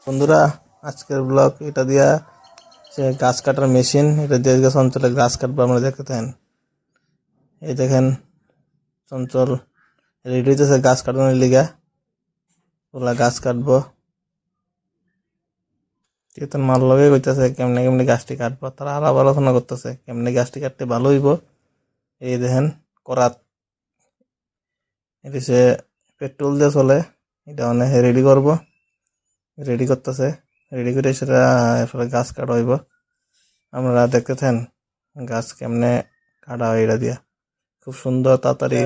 বন্ধুরা, আজকের ব্লগ এটা দিয়া সে গাছ কাটার মেশিন, এটা দিয়ে চঞ্চলে গাছ কাটবো। আমরা দেখতে থাকেন। এই দেখেন চঞ্চল রেডি হইতেছে গাছ কাটানোর লিগা। ওগুলা গাছ কাটবো। কেতন মাল লগে কইতেছে কেমনে কেমনে গাছটি কাটবো। তারা আলাপ আলোচনা করতেছে কেমনে গাছটি কাটতে ভালো হইব। এই দেখেন করাত, এটা সে পেট্রোল দিয়ে চলে। এটা অনেক রেডি করবো, রেডি করতেছে। রেডি করে সেটা এরপরে গাছ কাটা হইব। আপনারা দেখতে থাকেন গাছ কেমনে কাটা হয়। এটা দিয়া খুব সুন্দর তাড়াতাড়ি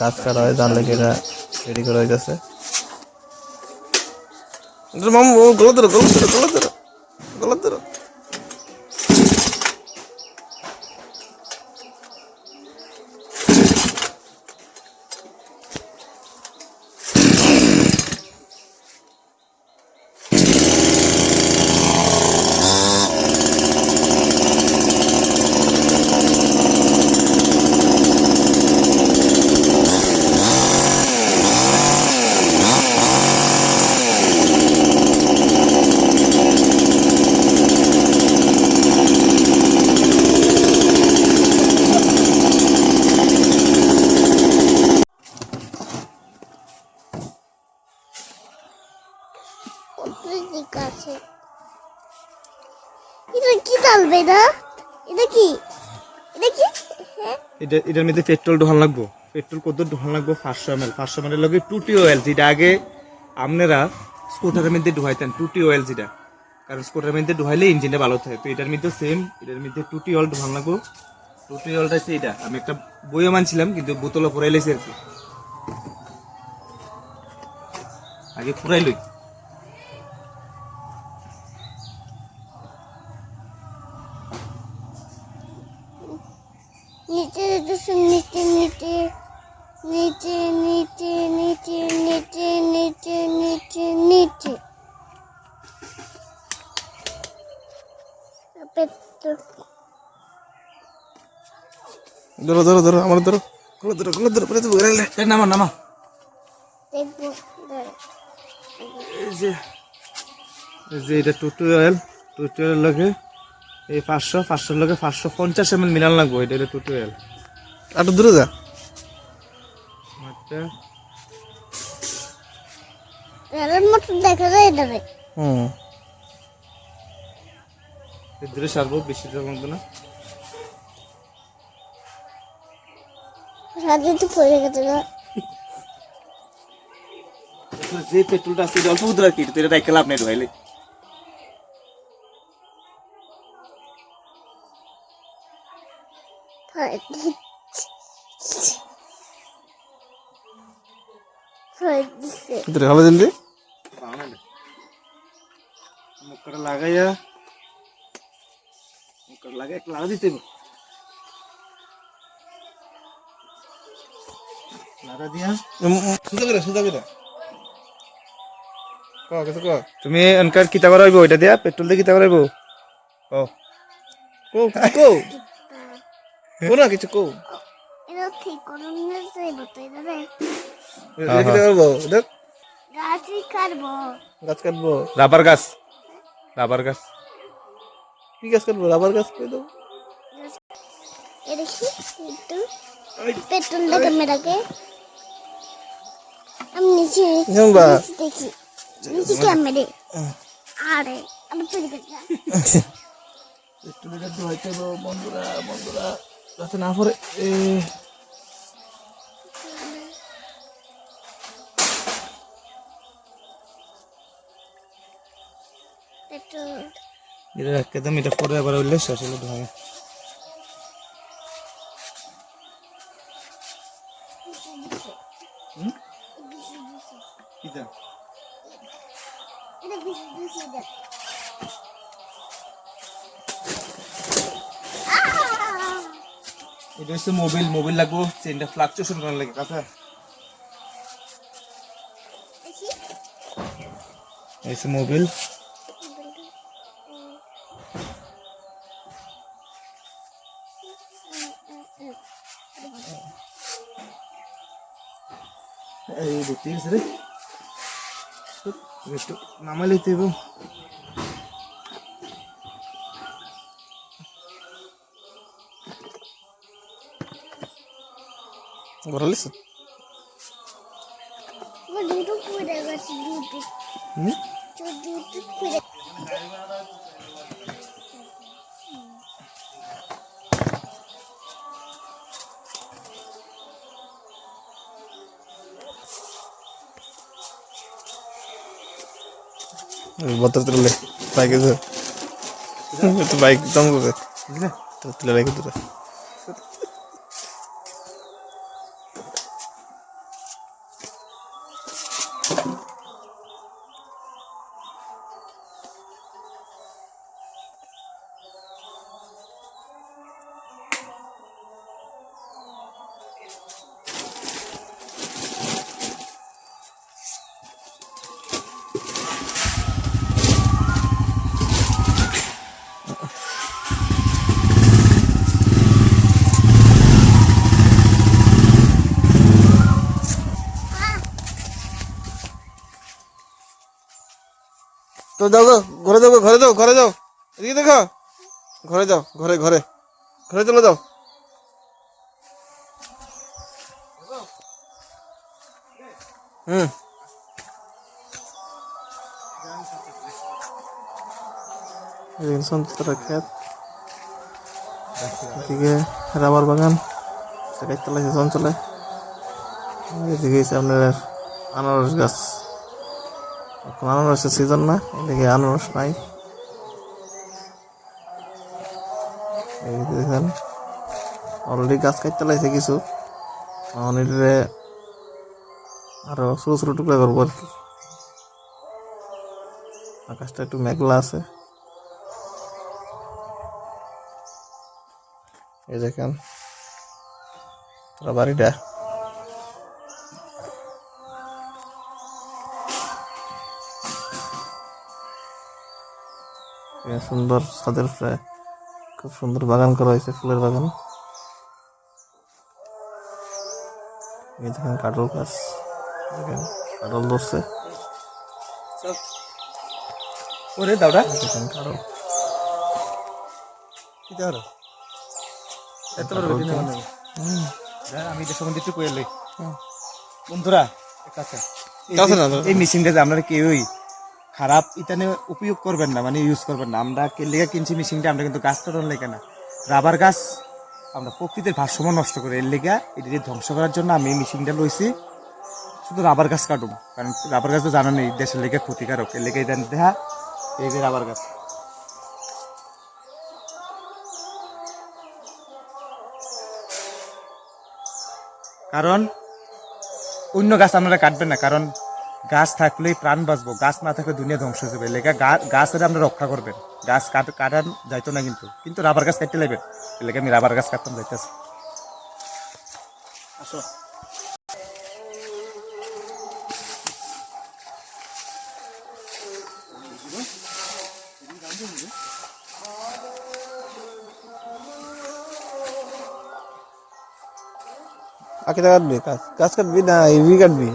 গাছ কাটা হয়। যার লেগে এটা রেডি করা হইতেছে। মামু গলা ধরো, গলা ধরো, গলা ধরো, গলা ধরো। এটার মধ্যে পেট্রোল ঢোকান লাগবো। পেট্রোল কত ঢোকান লাগবো? 500 ml লগে টুটি অয়েল, যেটা আগে আপনারা স্কুটারের মধ্যে ঢুকাইতেন। টুটি অয়েল যেটা, কারণ স্কুটারের মধ্যে ঢুকাইলে ইঞ্জিনটা ভালো থাকে। তো এটার মধ্যে সেম, এটার মধ্যে টুটি অয়েল ঢোকান লাগবো। টুটি অয়েলটা হচ্ছে এটা। আমি একটা বইও মানছিলাম, কিন্তু বোতলও ফুরাই লাইছি আর কি। আগে ফুরাই লই। নিচে নিচে নিচে নিচে নিচে নিচে নিচে নিচে নিচে নিচে ধরো ধরো ধরো, আমার ধরো, গলা ধরো, গলা ধরো, পরে তো ঘুরাইলে নামা নামা। দেখবো এই যে এটা টুটি অয়েল। টুটি অয়েল লাগে এই 500 লগে 550 ml মিলান লাগবো। এটা টুটি অয়েল। আরো দূরে যা। রেলের মতো দেখা যায় এটারে। দূরে সারবো, বেশি দূর লাগবে না। সাথে তো পড়ে গেছে না। যে পেট্রোলটা আছে অল্প দূর আর কি, এটা রাইখে লাভ নেই ঢুকাইলে। ভালো জলদি মুখটা লাগাইয়া, মুখটা লাগাই একটু লাগা দিতে লাগা দিয়া সুদা করে, সুদা করে তুমি এনকার কিতা করাইবো? এটা দিয়া পেট্রোল দিয়ে কিতা করাইবো? ও কো কো কো না কিছু কো। এটা ঠিক করে নিয়েছে বলতে রে। এটা কি করবো? দেখ গাছই কাটবো। গাছ কাটবো। রাবার গাছ, রাবার গাছ। কি গাছ কাটবো? রাবার গাছ করে দেবো। দেখি একটু পেট্রোল দেখে মেরাকে আমি নিচে দেখি নিচে ক্যামেরে। আরে আমি চুরি করছি। একটু এটা ধোয়াইতে হবে বন্ধুরা, বন্ধুরা যাতে না পড়ে। পেট্রোল এটা একদম, এটা পরে আবার উঠলে শেষ হলে ধোয়া। কিতা এটা বেশি বেশি দেখ। এটা হচ্ছে মোবিল। মোবিল লাগবো চেনটা ফ্লাকচুয়েশন করার লাগে কাছে। দেখি এই হচ্ছে মোবিল। এই বুঝতে গেছে রে। একটু নামাইলে দেব। ঘরালিস আমার দুটো পড়ে গেছে দুটো দুটো পড়ে বতর তুলে বাইকে তো বাইক দম করে বুঝলে? তুলে রেখে তুলে তো যাও গো, ঘরে যাও গো, ঘরে যাও, ঘরে যাও, এদিকে দেখো, ঘরে যাও, ঘরে ঘরে ঘরে চলে যাও। হুম সন্তরা ক্ষেত, এদিকে রাবার বাগান, চালাইছে চঞ্চলে, এদিকে আপনার আনারস গাছ। এখন আনারসের সিজন না, এদিকে আনারস নাই। এই যে দেখেন অলরেডি গাছ কাটতে লাগছে কিছু, এটারে আরো ছোট ছোট টুকরা করবো আর কি। আকাশটা একটু মেঘলা আছে। এই দেখেন তোরা বাড়িটা সুন্দর, ছাদের উপরে খুব সুন্দর বাগান করা হয়েছে, ফুলের বাগান। এই দেখেন কাটল গাছ, দেখেন কাটল ধরছে, ওরে দাওটা দেখেন কাটল। কি দাও এত বড় ভিডিও বানাবো। আমি এটা সম্বন্ধে একটু কইলে বন্ধুরা কাছে এই মেশিনটা যে আপনারা কেউই খারাপ ইতানে উপয়োগ করবেন না, মানে ইউজ করবেন না। আমরা কে লেগে কিনছি মেশিনটা, আমরা কিন্তু গাছ কাটার লেগে না। রাবার গাছ আমরা প্রকৃতির ভারসাম্য নষ্ট করে এর লেগে এটি ধ্বংস করার জন্য আমি এই মেশিনটা লইছি। শুধু রাবার গাছ কাটুম, কারণ রাবার গাছ তো জানা নেই দেশের লেগে ক্ষতিকারক, এর লেগে দেখা এই যে রাবার গাছ। কারণ অন্য গাছ আপনারা কাটবেন না, কারণ গাছ থাকলেই প্রাণ বাঁচবো, গাছ না থাকলে দুনিয়া ধ্বংস হয়ে যাবে। লেখা গাছের আমরা রক্ষা করবেন, গাছ কাটান যাইতো না, কিন্তু কিন্তু রাবার গাছ কাটতে লাগবে। লেগে আমি রাবার গাছ কাটতাম যাইতেছি। আসো আঁকিটা কাটবি, গাছ কাটবি না ইডি কাটবি?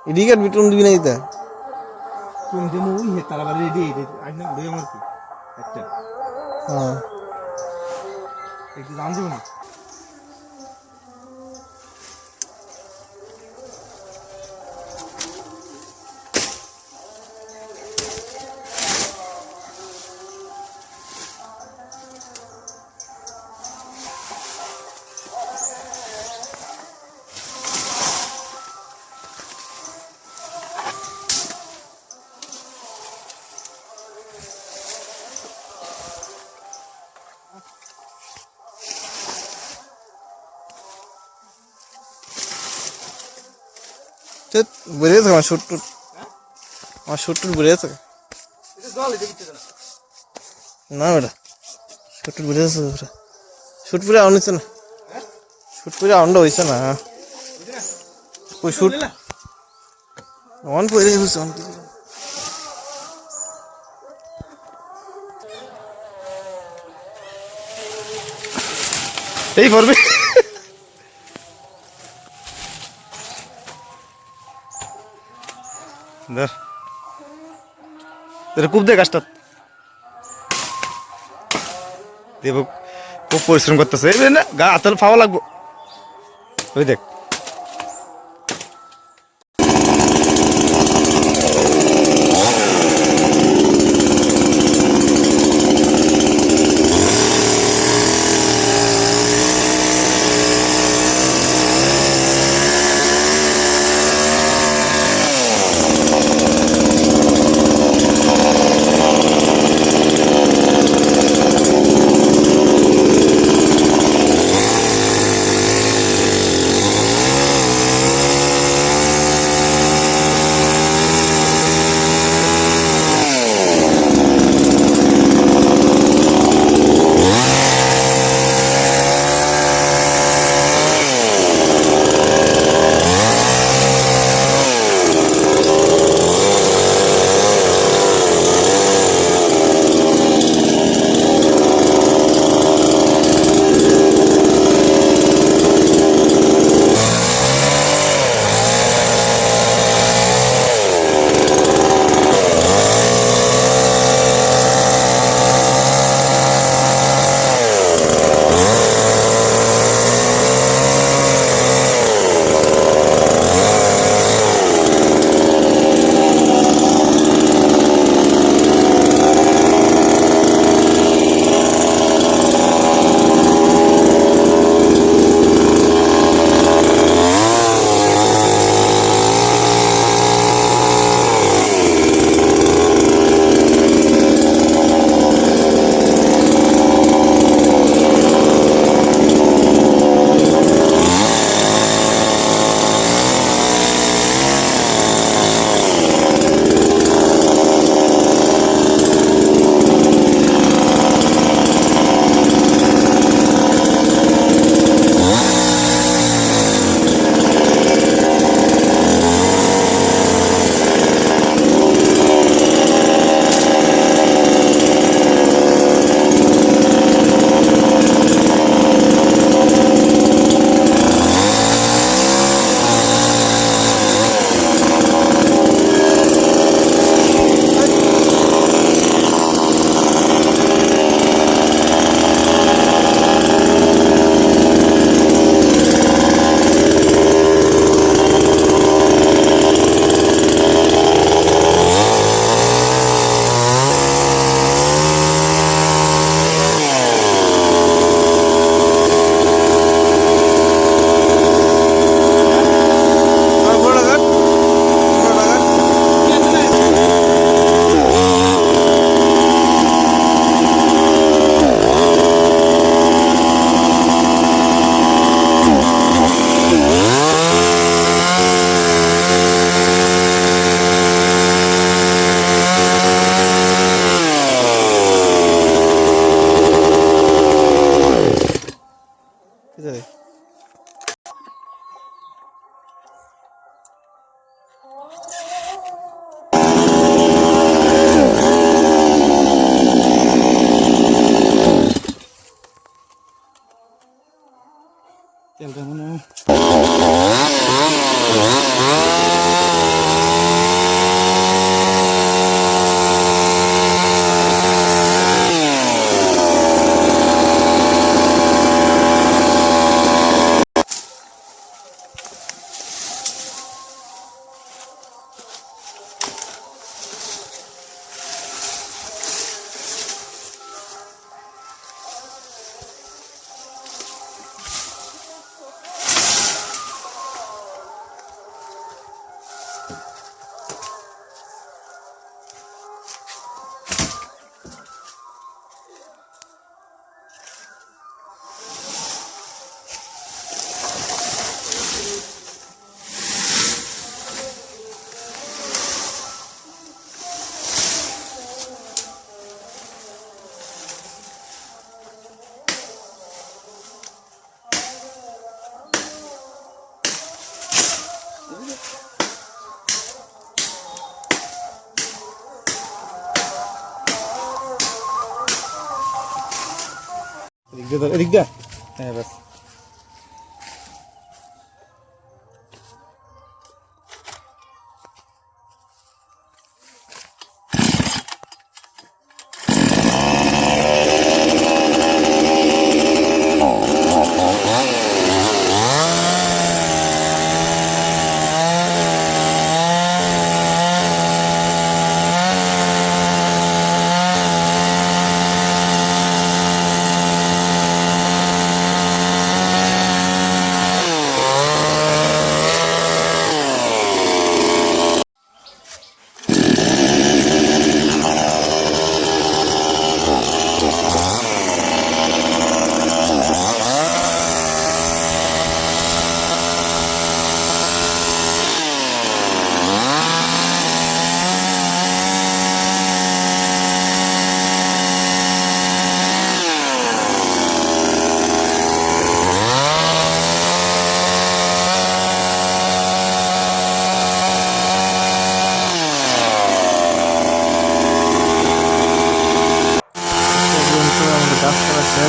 ইডি কাটবি, টুন দিবি না ইতা? তুমি যে মুই হে তারা বাড়ি রেডি আজ না ঘুরে আমার কি একটা হ্যাঁ একটু দাম দিব না। বেড়ে গেছে আমার শুট টুট, আমার শুট টুট বেড়ে গেছে না বেটা, শুট টুট বেড়ে গেছে পুরা, শুট পুরে আউন হয়েছে না, শুট পুরে আউন্ডা হয়েছে না। ওই শুট অন পড়ে গেছে, অন এই পড়বে। ধর এটা খুব দে গাছটা দেব, খুব পরিশ্রম করতেছে। এই না গা হাতাল ফাওয়া লাগবো, ওই দেখ। তেলটা মনে হয় এদিক দিয়ে হ্যাঁ বাস।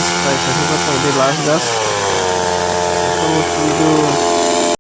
গাছ প্রায় শেষের কথা, এটি লাস্ট গাছ। পরবর্তী ভিডিও